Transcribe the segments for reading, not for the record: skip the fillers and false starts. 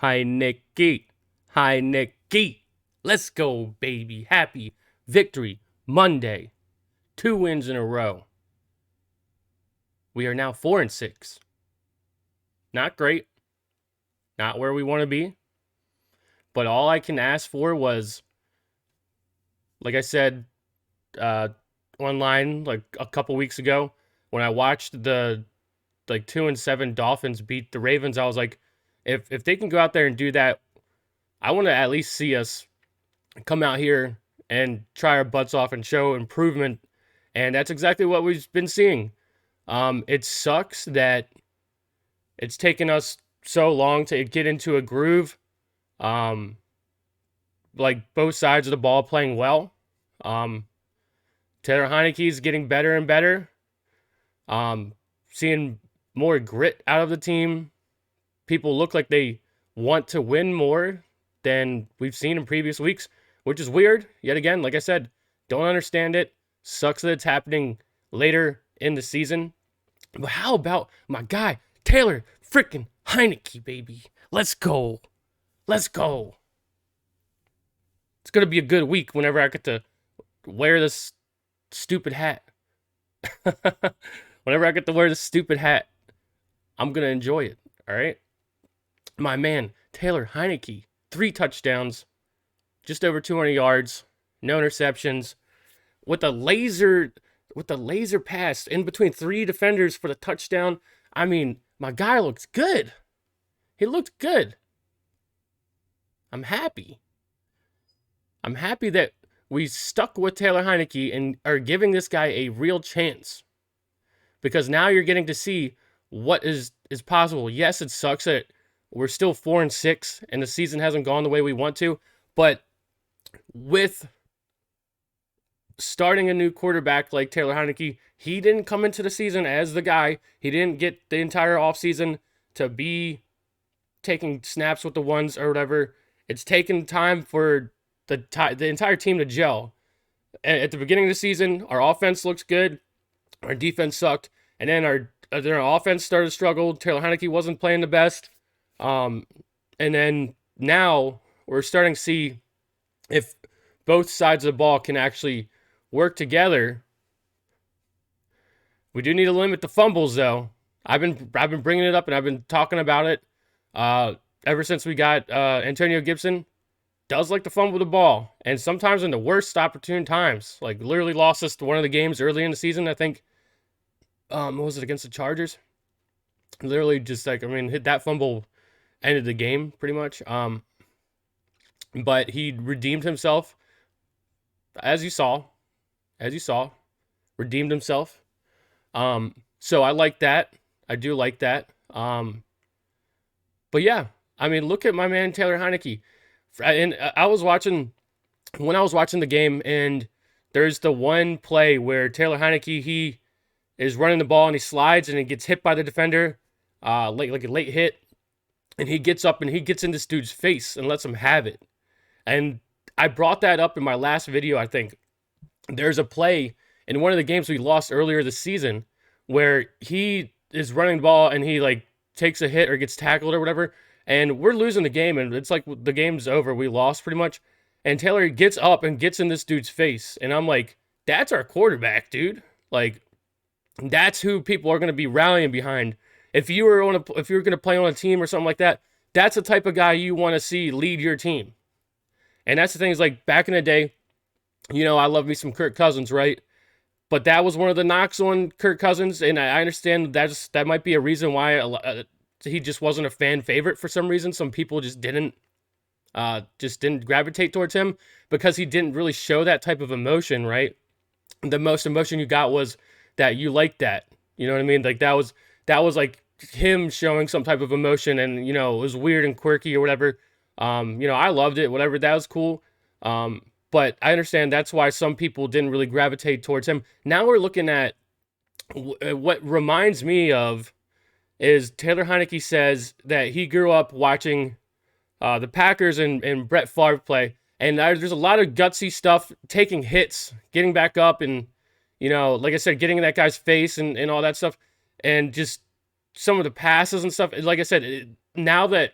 Heinicke, Heinicke. Let's go, baby. Happy victory Monday. 2 wins in a row. We are now 4-6. Not great. Not where we want to be. But all I can ask for was, like I said online like a couple weeks ago, when I watched the 2-7 Dolphins beat the Ravens, I was like, if they can go out there and do that, I want to at least see us come out here and try our butts off and show improvement. And that's exactly what we've been seeing. It sucks that it's taken us so long to get into a groove. Like both sides of the ball playing well. Taylor Heinicke is getting better and better. Seeing more grit out of the team. People look like they want to win more than we've seen in previous weeks, which is weird. Yet again, like I said, don't understand it. Sucks that it's happening later in the season. But how about my guy, Taylor freaking Heinicke, baby? Let's go. Let's go. It's going to be a good week whenever I get to wear this stupid hat. Whenever I get to wear this stupid hat, I'm going to enjoy it. All right. My man, Taylor Heinicke, 3 touchdowns, just over 200 yards, no interceptions, with a laser pass in between 3 defenders for the touchdown. I mean, my guy looks good. He looked good. I'm happy. I'm happy that we stuck with Taylor Heinicke and are giving this guy a real chance. Because now you're getting to see what is possible. Yes, it sucks that we're still 4-6 and the season hasn't gone the way we want to, but with starting a new quarterback like Taylor Heinicke, he didn't come into the season as the guy. He didn't get the entire offseason to be taking snaps with the ones or whatever. It's taken time for the entire team to gel. At the beginning of the season, our offense looks good. Our defense sucked. And then our offense started to struggle. Taylor Heinicke wasn't playing the best. And then now we're starting to see if both sides of the ball can actually work together. We do need to limit the fumbles, though. I've been bringing it up and I've been talking about it ever since we got Antonio Gibson. Does like to fumble the ball, and sometimes in the worst opportune times. Like literally lost us to one of the games early in the season. I think, what was it, against the Chargers? Literally just hit that fumble, ended the game pretty much. But he redeemed himself, as you saw, redeemed himself. So I like that. I do like that. But yeah, I mean, look at my man Taylor Heinicke. And I was watching the game, and there's the one play where Taylor Heinicke, he is running the ball and he slides and he gets hit by the defender, like a late hit, and he gets up and he gets in this dude's face and lets him have it. And I brought that up in my last video, I think. There's a play in one of the games we lost earlier this season where he is running the ball and he takes a hit or gets tackled or whatever. And we're losing the game, and it's like the game's over. We lost pretty much. And Taylor gets up and gets in this dude's face. And I'm like, that's our quarterback, dude. Like, that's who people are going to be rallying behind. If you were going to play on a team or something like that, that's the type of guy you want to see lead your team. And that's the thing is, like, back in the day, I love me some Kirk Cousins, right? But that was one of the knocks on Kirk Cousins, and I understand that might be a reason why he just wasn't a fan favorite for some reason. Some people just didn't gravitate towards him because he didn't really show that type of emotion, right? The most emotion you got was that you liked that. You know what I mean? Like that was like him showing some type of emotion, and it was weird and quirky or whatever. I loved it, whatever. That was cool. But I understand that's why some people didn't really gravitate towards him. Now we're looking at what reminds me of is Taylor Heinicke says that he grew up watching the Packers and Brett Favre play. And there's a lot of gutsy stuff, taking hits, getting back up and, like I said, getting in that guy's face and all that stuff. And just some of the passes and stuff. Like I said, now that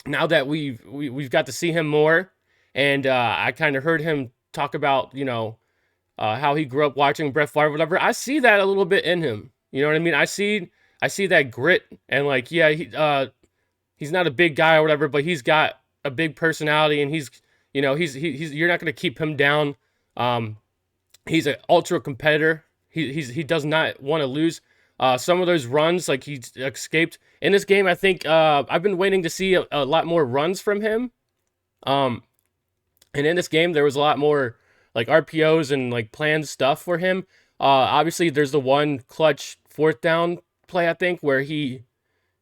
now that we've got to see him more, and I kind of heard him talk about how he grew up watching Brett Favre, whatever. I see that a little bit in him. You know what I mean? I see that grit, and like, yeah, he's not a big guy or whatever, but he's got a big personality, and he's you're not gonna keep him down. Um, he's an ultra competitor. He does not want to lose. Some of those runs, like he escaped in this game, I think I've been waiting to see a lot more runs from him. Um, and in this game, there was a lot more like RPOs and like planned stuff for him. Obviously, there's the one clutch fourth down play, I think, where he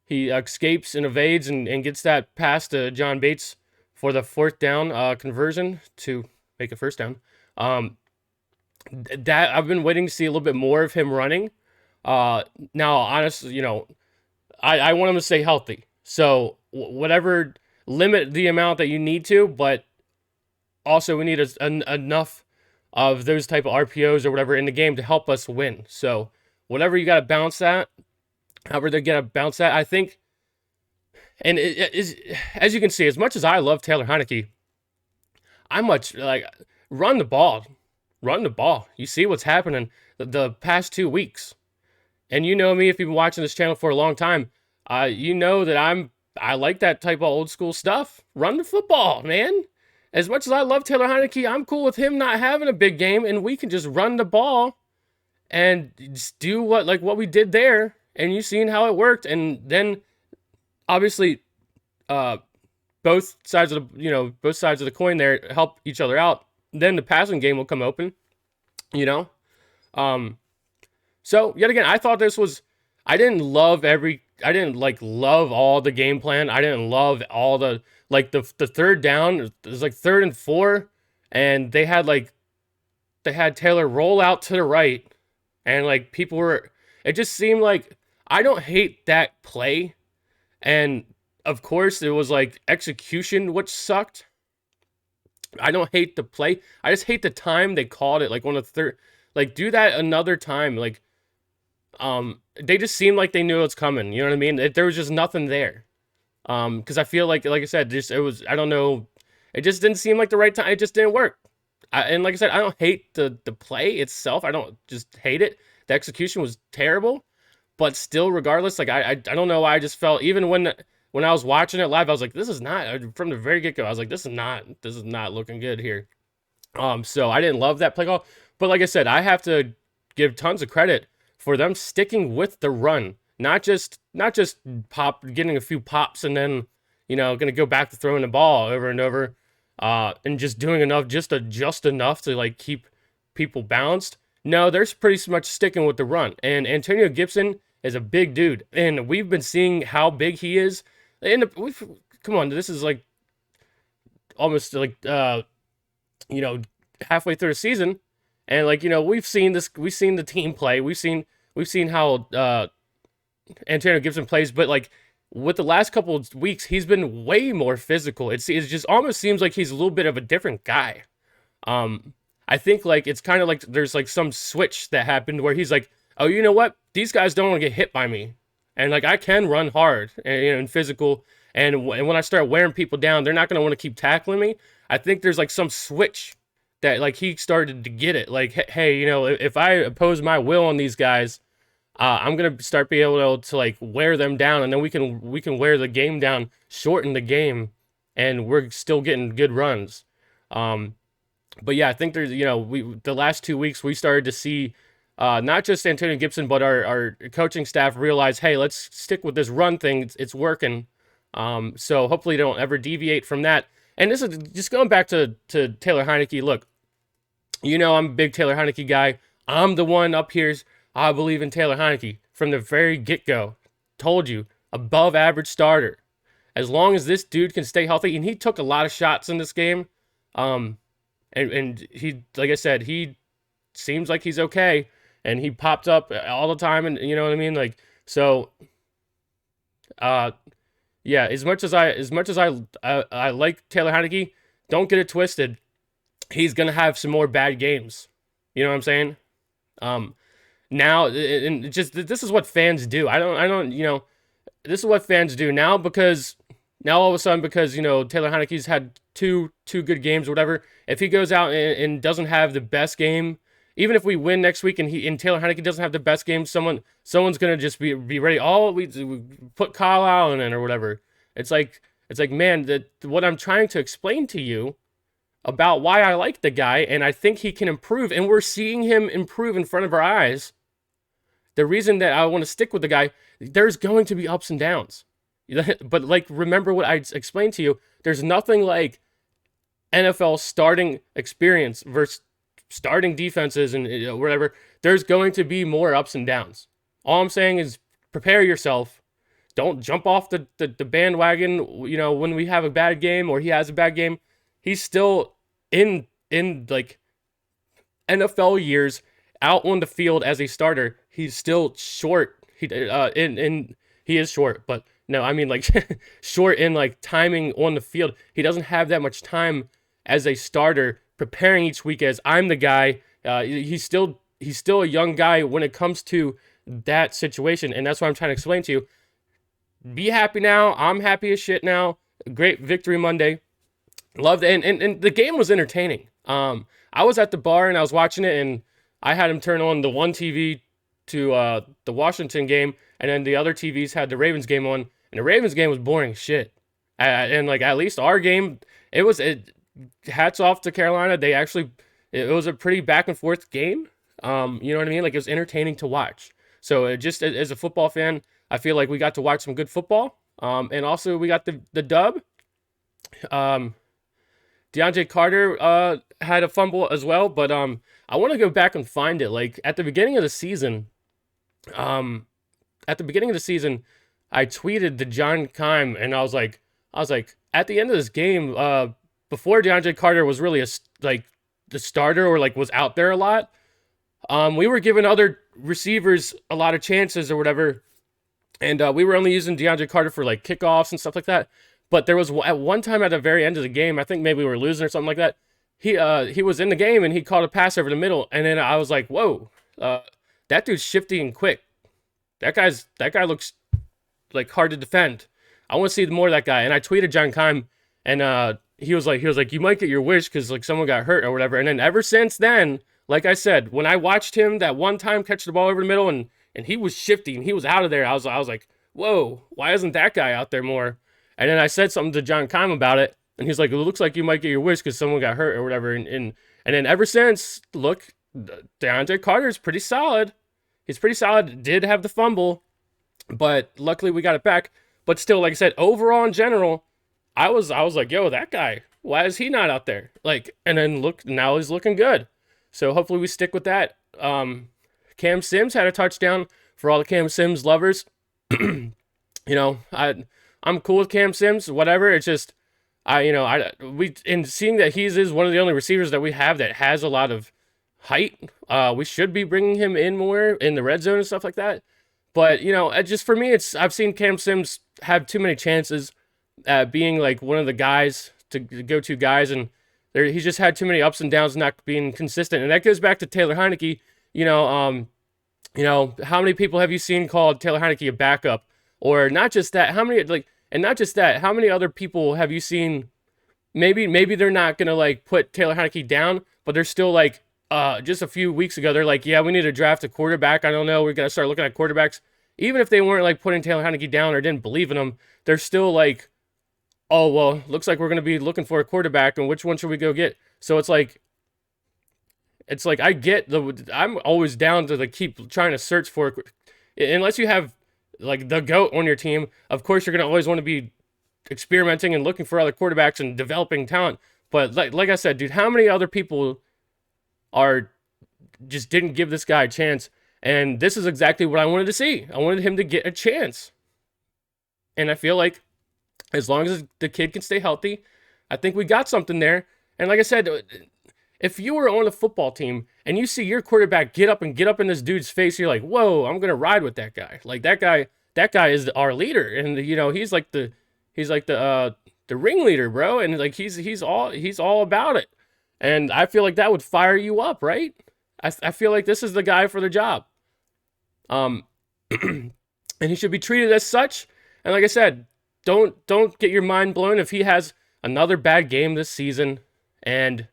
escapes and evades and gets that pass to John Bates for the fourth down conversion to make a first down. Um, that I've been waiting to see a little bit more of him running. Now, honestly, I want him to stay healthy. So whatever, limit the amount that you need to, but also we need enough of those type of RPOs or whatever in the game to help us win. So whatever you got to bounce at, however they get to bounce at, I think. And it is, as you can see, as much as I love Taylor Heinicke, I much like run the ball. You see what's happening the past 2 weeks. And you know me, if you've been watching this channel for a long time, you know that I like that type of old school stuff. Run the football, man. As much as I love Taylor Heinicke, I'm cool with him not having a big game, and we can just run the ball and just do what we did there. And you've seen how it worked. And then obviously, uh, both sides of the coin there help each other out. Then the passing game will come open. You know. Um, So yet again, I thought this was. I didn't like love all the game plan. I didn't love all the third down. It was like 3rd and 4, and they had Taylor roll out to the right, and like people were. It just seemed like I don't hate that play, and of course it was like execution which sucked. I don't hate the play. I just hate the time they called it. Like on the third, like do that another time. Like they just seemed like they knew it was coming. You know what I mean? There was just nothing there. Because I feel like I said, just it was. I don't know. It just didn't seem like the right time. It just didn't work. And like I said, I don't hate the play itself. I don't just hate it. The execution was terrible, but still, regardless, like I don't know why I just felt even when I was watching it live, I was like, this is not from the very get go. I was like, this is not looking good here. So I didn't love that play call, but like I said, I have to give tons of credit for them sticking with the run, not just getting a few pops and then gonna go back to throwing the ball over and over, and just doing enough, just enough to like keep people balanced. No, they're pretty much sticking with the run, and Antonio Gibson is a big dude, and we've been seeing how big he is. Come on, this is like almost like halfway through the season, and like we've seen the team play, we've seen how Antonio Gibson plays, but like with the last couple of weeks, he's been way more physical. It just almost seems like he's a little bit of a different guy. I think like it's kind of like there's like some switch that happened where he's like, oh, you know what? These guys don't want to get hit by me, and like I can run hard and physical, and when I start wearing people down, they're not gonna want to keep tackling me. I think there's like some switch that like he started to get it. Like, hey, if I impose my will on these guys, I'm gonna start being able to like wear them down, and then we can wear the game down, shorten the game, and we're still getting good runs. But yeah, I think there's the last 2 weeks we started to see not just Antonio Gibson but our coaching staff realize, hey, let's stick with this run thing. It's working. So hopefully they don't ever deviate from that. And this is just going back to Taylor Heinicke. Look, I'm a big Taylor Heinicke guy. I'm the one up here. I believe in Taylor Heinicke from the very get-go. Told you, above average starter. As long as this dude can stay healthy, and he took a lot of shots in this game, and he, like I said, he seems like he's okay, and he popped up all the time, and you know what I mean, like so. Yeah, as much as I like Taylor Heinicke, don't get it twisted. He's gonna have some more bad games. You know what I'm saying? Now, and just this is what fans do. I don't. This is what fans do now because Now all of a sudden, because Taylor Heinicke's had two good games or whatever, if he goes out and doesn't have the best game, even if we win next week and Taylor Heinicke doesn't have the best game, someone's gonna just be ready. Oh, we put Kyle Allen in or whatever. It's like man, that what I'm trying to explain to you about why I like the guy and I think he can improve, and we're seeing him improve in front of our eyes. The reason that I want to stick with the guy, there's going to be ups and downs. But like, remember what I explained to you. There's nothing like NFL starting experience versus starting defenses and whatever. There's going to be more ups and downs. All I'm saying is prepare yourself. Don't jump off the bandwagon. When we have a bad game or he has a bad game, he's still in like NFL years out on the field as a starter. He's still short. He is short, but no, I mean like short in like timing on the field. He doesn't have that much time as a starter preparing each week as I'm the guy. He's still a young guy when it comes to that situation, and that's what I'm trying to explain to you. Be happy now. I'm happy as shit now. Great victory Monday. Loved it, and the game was entertaining. I was at the bar and I was watching it, and I had him turn on the one TV to the Washington game, and then the other TVs had the Ravens game on, and the Ravens game was boring as shit. And like at least our game, hats off to Carolina. It was a pretty back and forth game. You know what I mean? Like it was entertaining to watch. So just as a football fan, I feel like we got to watch some good football. And also we got the dub. DeAndre Carter had a fumble as well, but I want to go back and find it. Like at the beginning of the season, I tweeted to John Keim, and I was like, at the end of this game, before DeAndre Carter was really like the starter or like was out there a lot, we were giving other receivers a lot of chances or whatever, and we were only using DeAndre Carter for like kickoffs and stuff like that. But there was at one time at the very end of the game, I think maybe we were losing or something like that. He was in the game and he caught a pass over the middle, and then I was like, whoa, that dude's shifty and quick. That guy looks like hard to defend. I want to see more of that guy. And I tweeted John Keim, and he was like, you might get your wish because like someone got hurt or whatever. And then ever since then, like I said, when I watched him that one time catch the ball over the middle and he was shifty and he was out of there, I was like, whoa, why isn't that guy out there more? And then I said something to John Keim about it, and he's like, it looks like you might get your wish because someone got hurt or whatever. And then ever since, look, DeAndre Carter's pretty solid. He's pretty solid. Did have the fumble, but luckily we got it back. But still, like I said, overall in general, I was like, yo, that guy, why is he not out there? Like, and then look, now he's looking good. So hopefully we stick with that. Cam Sims had a touchdown for all the Cam Sims lovers. I'm cool with Cam Sims, whatever. It's just, seeing that is one of the only receivers that we have that has a lot of height. We should be bringing him in more in the red zone and stuff like that. But just for me, I've seen Cam Sims have too many chances at being like one of the guys to go-to guys, and he's just had too many ups and downs, not being consistent. And that goes back to Taylor Heinicke. How many people have you seen called Taylor Heinicke a backup? Or not just that, how many other people have you seen? Maybe they're not gonna like put Taylor Heinicke down, but they're still like, just a few weeks ago, they're like, yeah, we need to draft a quarterback. I don't know, we gotta start looking at quarterbacks. Even if they weren't like putting Taylor Heinicke down or didn't believe in him, they're still like, oh well, looks like we're gonna be looking for a quarterback, and which one should we go get? So it's like I'm always down to keep trying to search for, unless you have like the GOAT on your team. Of course, you're going to always want to be experimenting and looking for other quarterbacks and developing talent. But like I said, dude, how many other people just didn't give this guy a chance? And this is exactly what I wanted to see. I wanted him to get a chance. And I feel like as long as the kid can stay healthy, I think we got something there. And like I said, if you were on a football team and you see your quarterback get up in this dude's face, you're like, whoa, I'm gonna ride with that guy. Like that guy is our leader, and he's like the ringleader, bro. And like he's all about it. And I feel like that would fire you up, right? I feel like this is the guy for the job. And he should be treated as such. And like I said, don't get your mind blown if he has another bad game this season, and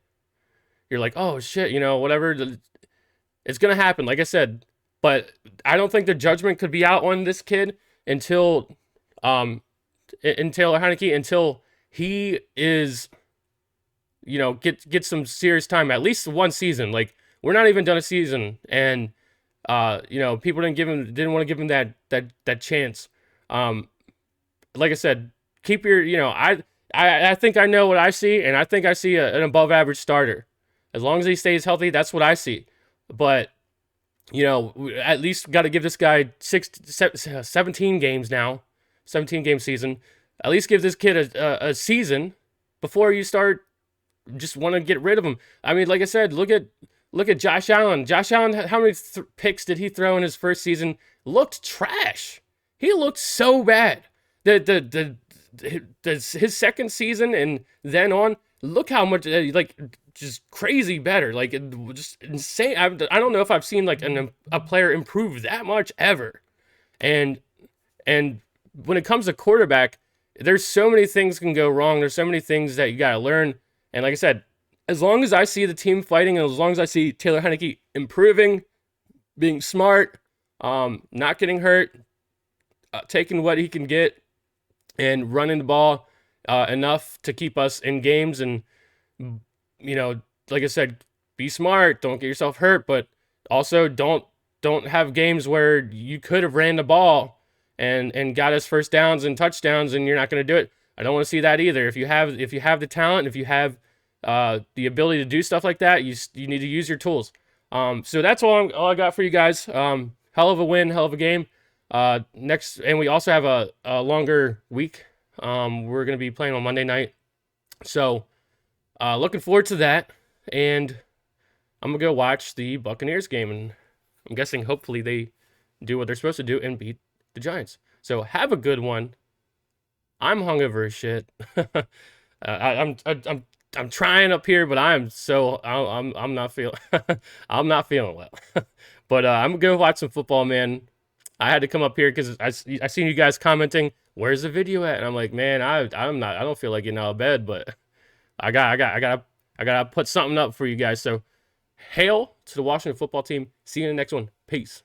you're like, oh shit, whatever. It's gonna happen, like I said. But I don't think the judgment could be out on this kid until in Taylor Heinicke until he is get some serious time, at least one season. Like, we're not even done a season, and people didn't want to give him that chance. Like I said, keep your I think I know what I see, and I think I see an above average starter. As long as he stays healthy, that's what I see. But at least got to give this guy 17 games now, 17-game season. At least give this kid a season before you start just want to get rid of him. I mean, like I said, look at Josh Allen. Josh Allen, how many picks did he throw in his first season? Looked trash. He looked so bad. His second season and then on, look how much just crazy better. Like, just insane. I don't know if I've seen like a player improve that much ever. And when it comes to quarterback, there's so many things can go wrong. There's so many things that you got to learn. And like I said, as long as I see the team fighting, and as long as I see Taylor Heinicke improving, being smart, not getting hurt, taking what he can get, and running the ball enough to keep us in games, and like I said, be smart, don't get yourself hurt, but also don't have games where you could have ran the ball and got us first downs and touchdowns, and you're not going to do it. I don't want to see that either. If you have the talent, if you have the ability to do stuff like that, you need to use your tools. So that's all I got for you guys. Hell of a win, hell of a game. Next, and we also have a longer week. We're going to be playing on Monday night. So looking forward to that. And I'm going to go watch the Buccaneers game. And I'm guessing hopefully they do what they're supposed to do and beat the Giants. So have a good one. I'm hungover as shit. I'm trying up here, but I'm not feeling I'm not feeling well. But I'm gonna go watch some football, man. I had to come up here because I seen you guys commenting, "Where's the video at?" And I'm like, man, I don't feel like getting out of bed, but I gotta put something up for you guys. So hail to the Washington football team. See you in the next one. Peace.